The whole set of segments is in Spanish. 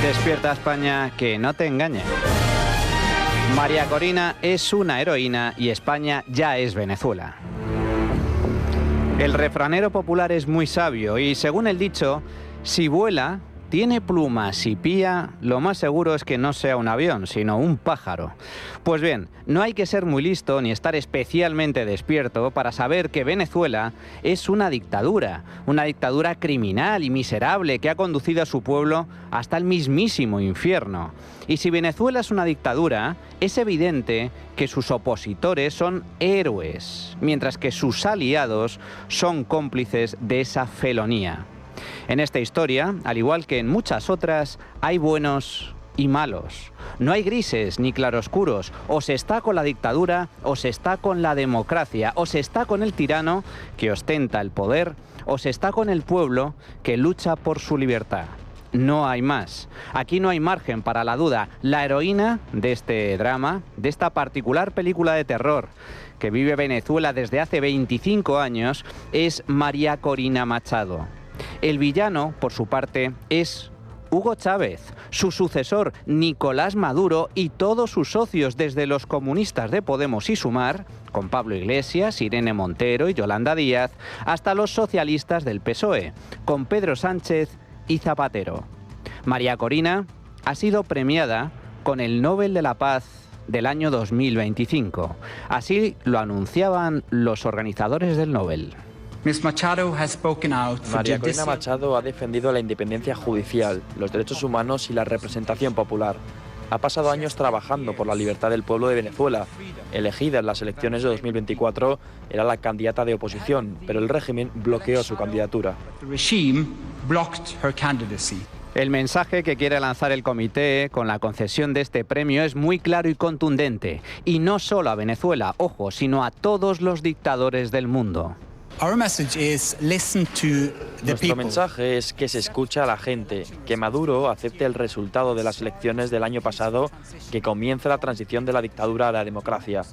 Despierta España, que no te engañe. María Corina es una heroína y España ya es Venezuela. El refranero popular es muy sabio y, según el dicho, si vuela, tiene plumas y pía, lo más seguro es que no sea un avión, sino un pájaro. Pues bien, no hay que ser muy listo ni estar especialmente despierto para saber que Venezuela es una dictadura criminal y miserable que ha conducido a su pueblo hasta el mismísimo infierno. Y si Venezuela es una dictadura, es evidente que sus opositores son héroes, mientras que sus aliados son cómplices de esa felonía. En esta historia, al igual que en muchas otras, hay buenos y malos. No hay grises ni claroscuros. O se está con la dictadura, o se está con la democracia, o se está con el tirano que ostenta el poder, o se está con el pueblo que lucha por su libertad. No hay más. Aquí no hay margen para la duda. La heroína de este drama, de esta particular película de terror que vive Venezuela desde hace 25 años, es María Corina Machado. El villano, por su parte, es Hugo Chávez, su sucesor Nicolás Maduro y todos sus socios, desde los comunistas de Podemos y Sumar, con Pablo Iglesias, Irene Montero y Yolanda Díaz, hasta los socialistas del PSOE, con Pedro Sánchez y Zapatero. María Corina ha sido premiada con el Nobel de la Paz del año 2025. Así lo anunciaban los organizadores del Nobel. María Corina Machado ha defendido la independencia judicial, los derechos humanos y la representación popular. Ha pasado años trabajando por la libertad del pueblo de Venezuela. Elegida en las elecciones de 2024, era la candidata de oposición, pero el régimen bloqueó su candidatura. El mensaje que quiere lanzar el comité con la concesión de este premio es muy claro y contundente. Y no solo a Venezuela, ojo, sino a todos los dictadores del mundo. Nuestro mensaje es que se escucha a la gente, que Maduro acepte el resultado de las elecciones del año pasado, que comience la transición de la dictadura a la democracia.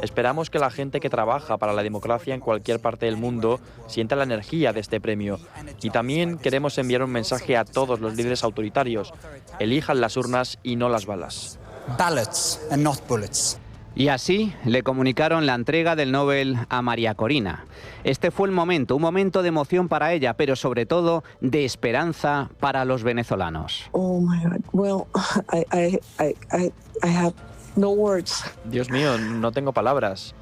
Esperamos que la gente que trabaja para la democracia en cualquier parte del mundo sienta la energía de este premio. Y también queremos enviar un mensaje a todos los líderes autoritarios: elijan las urnas y no las balas. Ballots and not bullets. Y así le comunicaron la entrega del Nobel a María Corina. Este fue el momento, un momento de emoción para ella, pero sobre todo de esperanza para los venezolanos. Oh my God. Well, I have no words. Dios mío, no tengo palabras.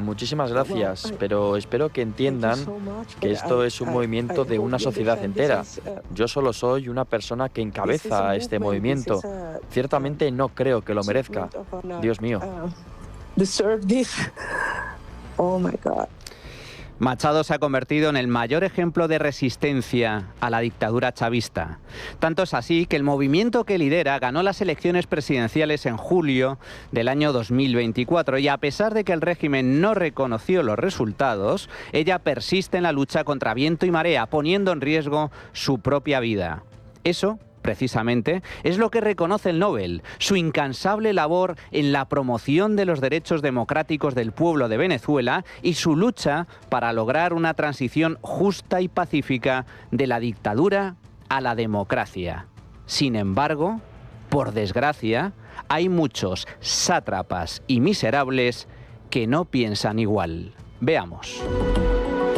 Muchísimas gracias, pero espero que entiendan que esto es un movimiento de una sociedad entera. Yo solo soy una persona que encabeza este movimiento. Ciertamente no creo que lo merezca. Dios mío. Oh my God. Machado se ha convertido en el mayor ejemplo de resistencia a la dictadura chavista. Tanto es así que el movimiento que lidera ganó las elecciones presidenciales en julio del año 2024 y, a pesar de que el régimen no reconoció los resultados, ella persiste en la lucha contra viento y marea, poniendo en riesgo su propia vida. Eso, precisamente, es lo que reconoce el Nobel, su incansable labor en la promoción de los derechos democráticos del pueblo de Venezuela y su lucha para lograr una transición justa y pacífica de la dictadura a la democracia. Sin embargo, por desgracia, hay muchos sátrapas y miserables que no piensan igual. Veamos.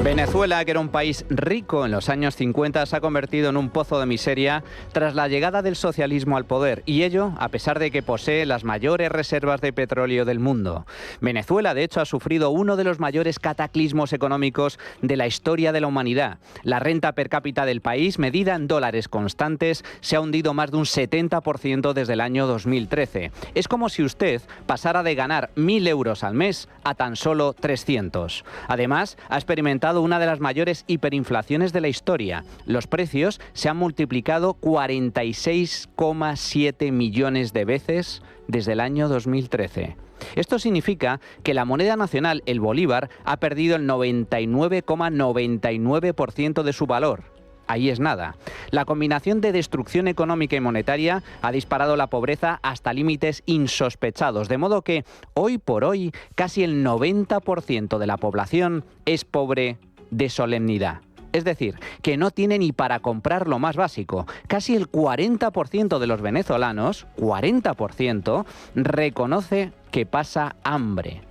Venezuela, que era un país rico en los años 50, se ha convertido en un pozo de miseria tras la llegada del socialismo al poder, y ello a pesar de que posee las mayores reservas de petróleo del mundo. Venezuela, de hecho, ha sufrido uno de los mayores cataclismos económicos de la historia de la humanidad. La renta per cápita del país, medida en dólares constantes, se ha hundido más de un 70% desde el año 2013. Es como si usted pasara de ganar 1.000 euros al mes a tan solo 300. Además, ha experimentado una de las mayores hiperinflaciones de la historia. Los precios se han multiplicado 46,7 millones de veces desde el año 2013. Esto significa que la moneda nacional, el bolívar, ha perdido el 99,99% de su valor. Ahí es nada. La combinación de destrucción económica y monetaria ha disparado la pobreza hasta límites insospechados, de modo que hoy por hoy casi el 90% de la población es pobre de solemnidad. Es decir, que no tiene ni para comprar lo más básico. Casi el 40% de los venezolanos, 40%, reconoce que pasa hambre.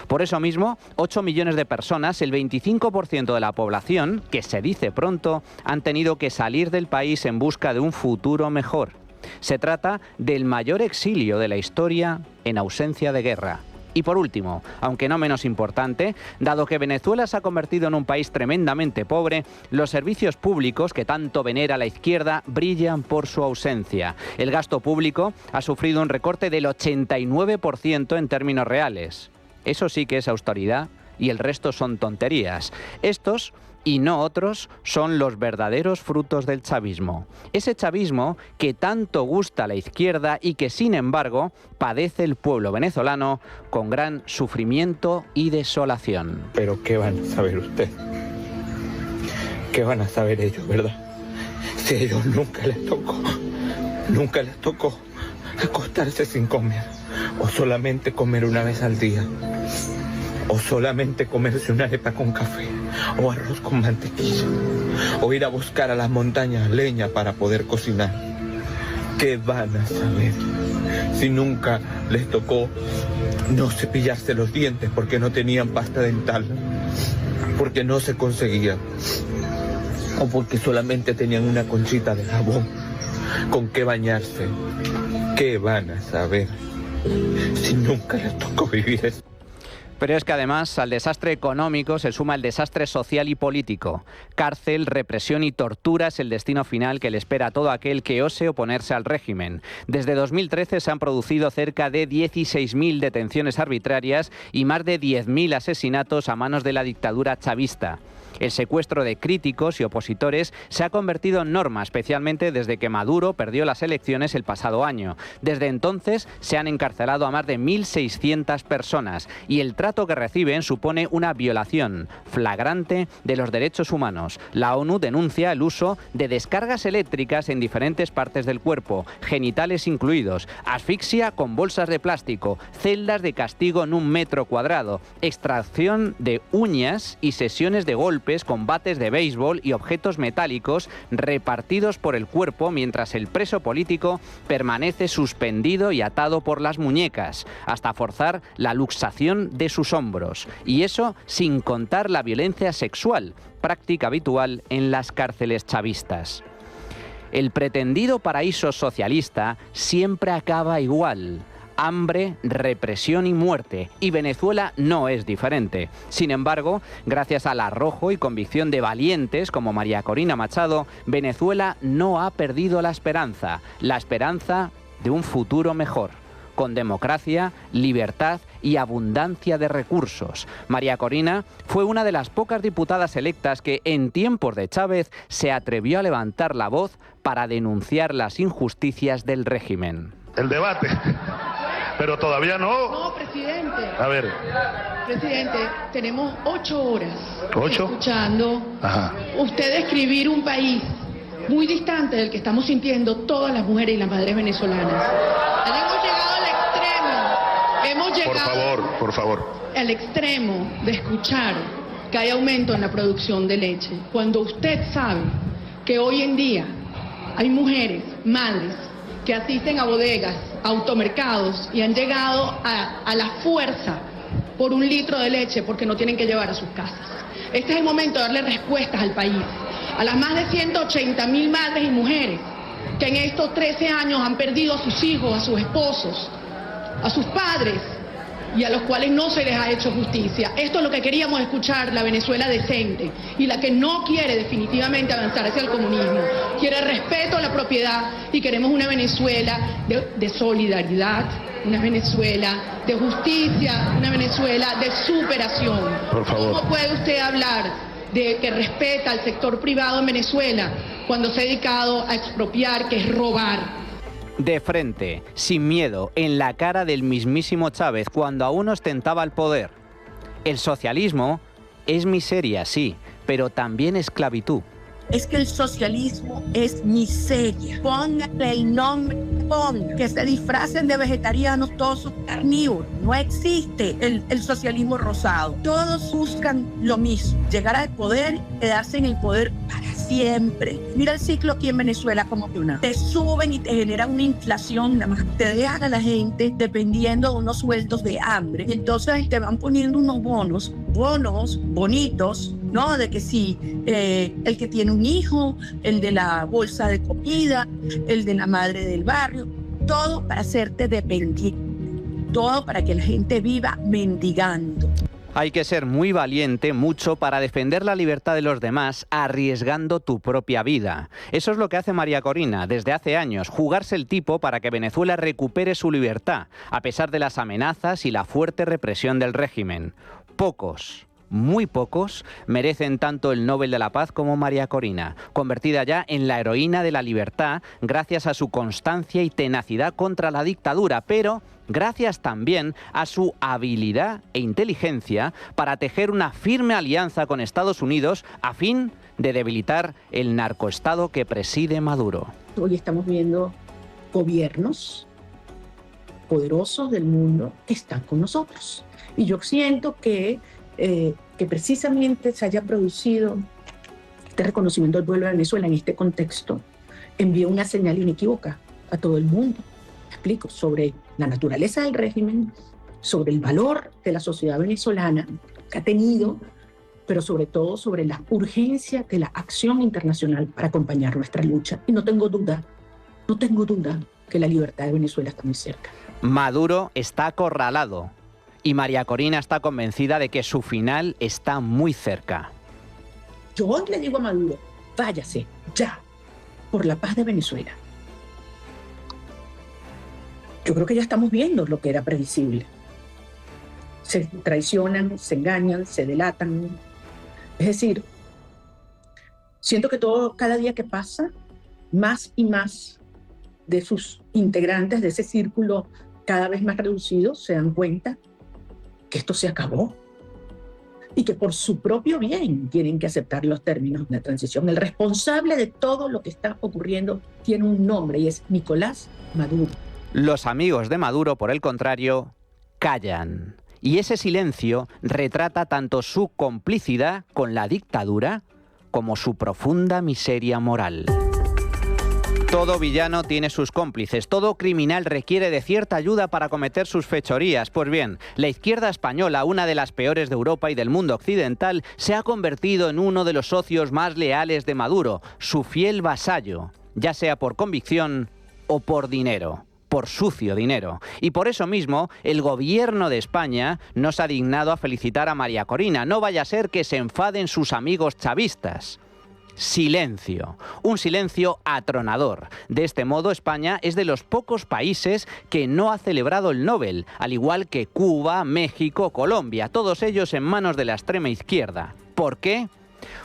Por eso mismo, 8 millones de personas, el 25% de la población, que se dice pronto, han tenido que salir del país en busca de un futuro mejor. Se trata del mayor exilio de la historia en ausencia de guerra. Y por último, aunque no menos importante, dado que Venezuela se ha convertido en un país tremendamente pobre, los servicios públicos que tanto venera la izquierda brillan por su ausencia. El gasto público ha sufrido un recorte del 89% en términos reales. Eso sí que es austeridad y el resto son tonterías. Estos y no otros son los verdaderos frutos del chavismo. Ese chavismo que tanto gusta a la izquierda y que, sin embargo, padece el pueblo venezolano con gran sufrimiento y desolación. Pero ¿qué van a saber ustedes? ¿Qué van a saber ellos, verdad? Si a ellos nunca les tocó acostarse sin comer, o solamente comer una vez al día, o solamente comerse una arepa con café, o arroz con mantequilla, o ir a buscar a las montañas leña para poder cocinar. ¿Qué van a saber si nunca les tocó no cepillarse los dientes porque no tenían pasta dental, porque no se conseguía, o porque solamente tenían una conchita de jabón con qué bañarse? ¿Qué van a saber si nunca les tocó vivir eso? Pero es que además al desastre económico se suma el desastre social y político. Cárcel, represión y tortura es el destino final que le espera a todo aquel que ose oponerse al régimen. Desde 2013 se han producido cerca de 16.000 detenciones arbitrarias y más de 10.000 asesinatos a manos de la dictadura chavista. El secuestro de críticos y opositores se ha convertido en norma, especialmente desde que Maduro perdió las elecciones el pasado año. Desde entonces se han encarcelado a más de 1.600 personas y el trato que reciben supone una violación flagrante de los derechos humanos. La ONU denuncia el uso de descargas eléctricas en diferentes partes del cuerpo, genitales incluidos, asfixia con bolsas de plástico, celdas de castigo en 1 metro cuadrado, extracción de uñas y sesiones de golpe, combates de béisbol y objetos metálicos repartidos por el cuerpo mientras el preso político permanece suspendido y atado por las muñecas, hasta forzar la luxación de sus hombros. Y eso sin contar la violencia sexual, práctica habitual en las cárceles chavistas. El pretendido paraíso socialista siempre acaba igual: hambre, represión y muerte, y Venezuela no es diferente. Sin embargo, gracias al arrojo y convicción de valientes como María Corina Machado, Venezuela no ha perdido la esperanza de un futuro mejor, con democracia, libertad y abundancia de recursos. María Corina fue una de las pocas diputadas electas que en tiempos de Chávez se atrevió a levantar la voz para denunciar las injusticias del régimen. El debate. Pero todavía no. No, presidente. A ver. Presidente, tenemos 8 horas. ¿8? Escuchando. Ajá. Usted describir un país muy distante del que estamos sintiendo todas las mujeres y las madres venezolanas. Hemos llegado al extremo. Hemos llegado. Por favor. Al extremo de escuchar que hay aumento en la producción de leche. Cuando usted sabe que hoy en día hay mujeres, madres, que asisten a bodegas, a automercados y han llegado a la fuerza por 1 litro de leche porque no tienen que llevar a sus casas. Este es el momento de darle respuestas al país, a las más de 180.000 madres y mujeres que en estos 13 años han perdido a sus hijos, a sus esposos, a sus padres, y a los cuales no se les ha hecho justicia. Esto es lo que queríamos escuchar, la Venezuela decente, y la que no quiere definitivamente avanzar hacia el comunismo. Quiere respeto a la propiedad y queremos una Venezuela de solidaridad, una Venezuela de justicia, una Venezuela de superación. Por favor. ¿Cómo puede usted hablar de que respeta al sector privado en Venezuela cuando se ha dedicado a expropiar, que es robar? De frente, sin miedo, en la cara del mismísimo Chávez cuando aún ostentaba el poder. El socialismo es miseria, sí, pero también esclavitud. Es que el socialismo es miseria. Póngale el nombre corresponda, que se disfracen de vegetarianos, todos son carnívoros. No existe el socialismo rosado. Todos buscan lo mismo, llegar al poder, quedarse en el poder para siempre. Mira el ciclo aquí en Venezuela como que te suben y te generan una inflación, nada más te dejan a la gente dependiendo de unos sueldos de hambre. Y entonces te van poniendo unos bonos bonitos, ¿no? De que sí, el que tiene un hijo, el de la bolsa de comida, el de la madre del barrio, todo para hacerte dependiente, todo para que la gente viva mendigando. Hay que ser muy valiente, mucho, para defender la libertad de los demás, arriesgando tu propia vida. Eso es lo que hace María Corina desde hace años, jugarse el tipo para que Venezuela recupere su libertad, a pesar de las amenazas y la fuerte represión del régimen. Pocos, muy pocos, merecen tanto el Nobel de la Paz como María Corina, convertida ya en la heroína de la libertad gracias a su constancia y tenacidad contra la dictadura, pero gracias también a su habilidad e inteligencia para tejer una firme alianza con Estados Unidos a fin de debilitar el narcoestado que preside Maduro. Hoy estamos viendo gobiernos poderosos del mundo que están con nosotros. Y yo siento que precisamente se haya producido este reconocimiento del pueblo de Venezuela en este contexto, envió una señal inequívoca a todo el mundo. Me explico, sobre la naturaleza del régimen, sobre el valor de la sociedad venezolana que ha tenido, pero sobre todo sobre la urgencia de la acción internacional para acompañar nuestra lucha. Y no tengo duda que la libertad de Venezuela está muy cerca. Maduro está acorralado. Y María Corina está convencida de que su final está muy cerca. Yo hoy le digo a Maduro, váyase ya, por la paz de Venezuela. Yo creo que ya estamos viendo lo que era previsible. Se traicionan, se engañan, se delatan. Es decir, siento que cada día que pasa, más y más de sus integrantes de ese círculo cada vez más reducido se dan cuenta que esto se acabó y que por su propio bien tienen que aceptar los términos de transición. El responsable de todo lo que está ocurriendo tiene un nombre y es Nicolás Maduro. Los amigos de Maduro, por el contrario, callan. Y ese silencio retrata tanto su complicidad con la dictadura como su profunda miseria moral. Todo villano tiene sus cómplices, todo criminal requiere de cierta ayuda para cometer sus fechorías. Pues bien, la izquierda española, una de las peores de Europa y del mundo occidental, se ha convertido en uno de los socios más leales de Maduro, su fiel vasallo, ya sea por convicción o por dinero, por sucio dinero. Y por eso mismo, el gobierno de España no se ha dignado a felicitar a María Corina. No vaya a ser que se enfaden sus amigos chavistas. Silencio, un silencio atronador. De este modo, España es de los pocos países que no ha celebrado el Nobel, al igual que Cuba, México, Colombia, todos ellos en manos de la extrema izquierda. ¿Por qué?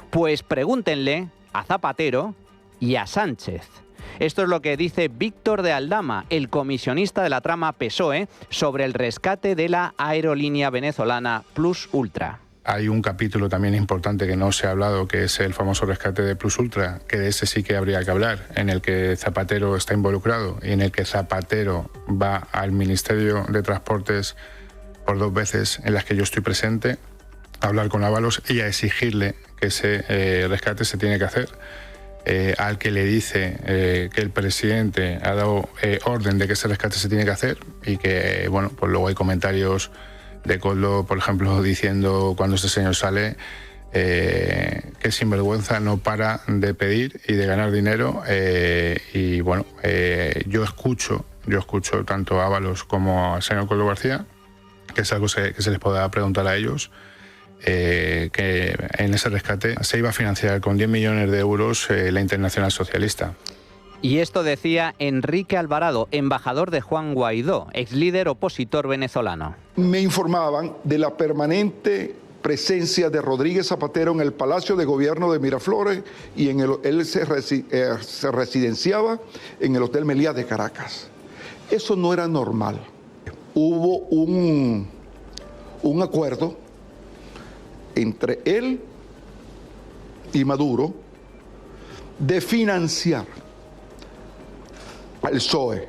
Pues pregúntenle a Zapatero y a Sánchez. Esto es lo que dice Víctor de Aldama, el comisionista de la trama PSOE, sobre el rescate de la aerolínea venezolana Plus Ultra. Hay un capítulo también importante que no se ha hablado, que es el famoso rescate de Plus Ultra, que de ese sí que habría que hablar, en el que Zapatero está involucrado y en el que Zapatero va al Ministerio de Transportes por 2 veces en las que yo estoy presente, a hablar con Ábalos y a exigirle que ese rescate se tiene que hacer. Al que le dice que el presidente ha dado orden de que ese rescate se tiene que hacer y que, bueno, pues luego hay comentarios de Coldo, por ejemplo, diciendo cuando este señor sale que sinvergüenza no para de pedir y de ganar dinero. Y bueno, yo escucho tanto a Ábalos como al señor Coldo García, que es algo que se les podrá preguntar a ellos, que en ese rescate se iba a financiar con 10 millones de euros la Internacional Socialista. Y esto decía Enrique Alvarado, embajador de Juan Guaidó, ex líder opositor venezolano. Me informaban de la permanente presencia de Rodríguez Zapatero en el Palacio de Gobierno de Miraflores y él se residenciaba en el Hotel Meliá de Caracas. Eso no era normal. Hubo un acuerdo entre él y Maduro de financiar al PSOE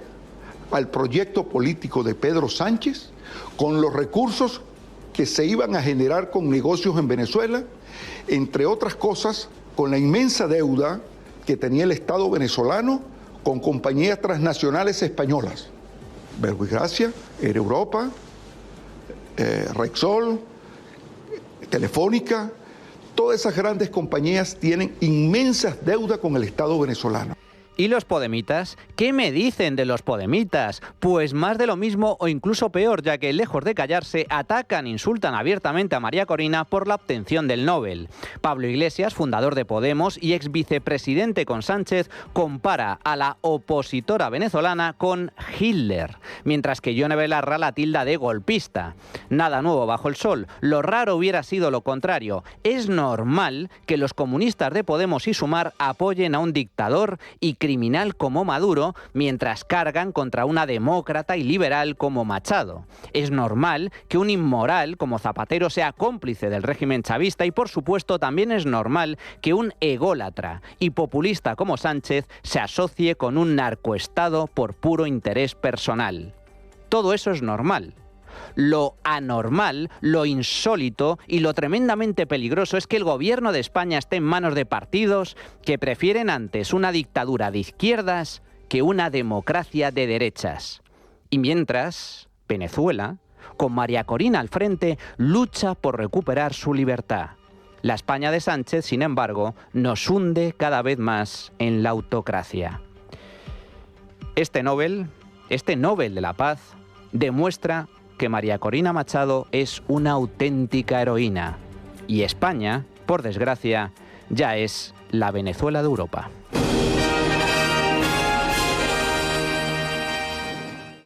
al proyecto político de Pedro Sánchez con los recursos que se iban a generar con negocios en Venezuela, entre otras cosas, con la inmensa deuda que tenía el Estado venezolano con compañías transnacionales españolas. Verbigracia, Air Europa, Rexol, Telefónica, todas esas grandes compañías tienen inmensas deudas con el Estado venezolano. ¿Y los podemitas? ¿Qué me dicen de los podemitas? Pues más de lo mismo o incluso peor, ya que lejos de callarse, atacan, insultan abiertamente a María Corina por la obtención del Nobel. Pablo Iglesias, fundador de Podemos y ex vicepresidente con Sánchez, compara a la opositora venezolana con Hitler, mientras que Yone Belarra la tilda de golpista. Nada nuevo bajo el sol, lo raro hubiera sido lo contrario. Es normal que los comunistas de Podemos y Sumar apoyen a un dictador y criminal como Maduro, mientras cargan contra una demócrata y liberal como Machado. Es normal que un inmoral como Zapatero sea cómplice del régimen chavista y, por supuesto, también es normal que un ególatra y populista como Sánchez se asocie con un narcoestado por puro interés personal. Todo eso es normal. Lo anormal, lo insólito y lo tremendamente peligroso es que el gobierno de España esté en manos de partidos que prefieren antes una dictadura de izquierdas que una democracia de derechas. Y mientras, Venezuela, con María Corina al frente, lucha por recuperar su libertad. La España de Sánchez, sin embargo, nos hunde cada vez más en la autocracia. Este Nobel de la Paz, demuestra que María Corina Machado es una auténtica heroína y España, por desgracia, ya es la Venezuela de Europa.